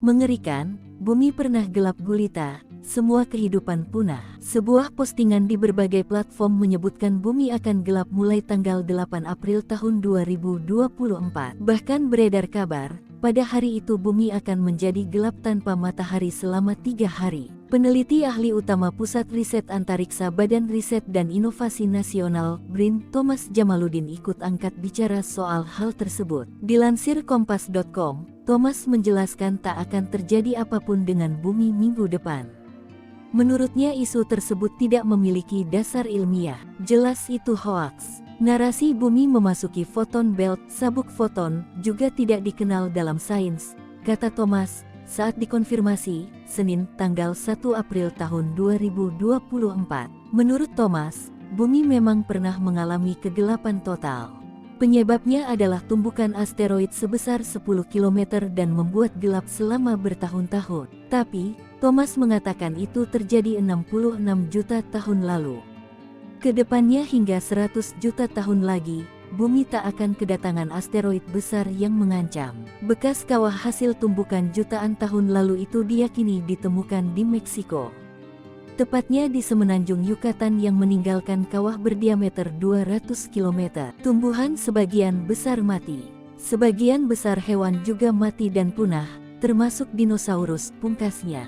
Mengerikan, bumi pernah gelap gulita, semua kehidupan punah. Sebuah postingan di berbagai platform menyebutkan bumi akan gelap mulai tanggal 8 April tahun 2024. Bahkan beredar kabar, pada hari itu bumi akan menjadi gelap tanpa matahari selama 3 hari. Peneliti ahli utama Pusat Riset Antariksa Badan Riset dan Inovasi Nasional, BRIN, Thomas Jamaluddin ikut angkat bicara soal hal tersebut. Dilansir Kompas.com, Thomas menjelaskan tak akan terjadi apapun dengan bumi minggu depan. Menurutnya isu tersebut tidak memiliki dasar ilmiah, jelas itu hoaks. Narasi bumi memasuki photon belt, sabuk foton, juga tidak dikenal dalam sains, kata Thomas, saat dikonfirmasi, Senin, tanggal 1 April tahun 2024. Menurut Thomas, bumi memang pernah mengalami kegelapan total. Penyebabnya adalah tumbukan asteroid sebesar 10 km dan membuat gelap selama bertahun-tahun. Tapi, Thomas mengatakan itu terjadi 66 juta tahun lalu. Kedepannya hingga 100 juta tahun lagi, bumi tak akan kedatangan asteroid besar yang mengancam. Bekas kawah hasil tumbukan jutaan tahun lalu itu diyakini ditemukan di Meksiko. Tepatnya di semenanjung Yucatan yang meninggalkan kawah berdiameter 200 km. Tumbuhan sebagian besar mati. Sebagian besar hewan juga mati dan punah, termasuk dinosaurus, pungkasnya.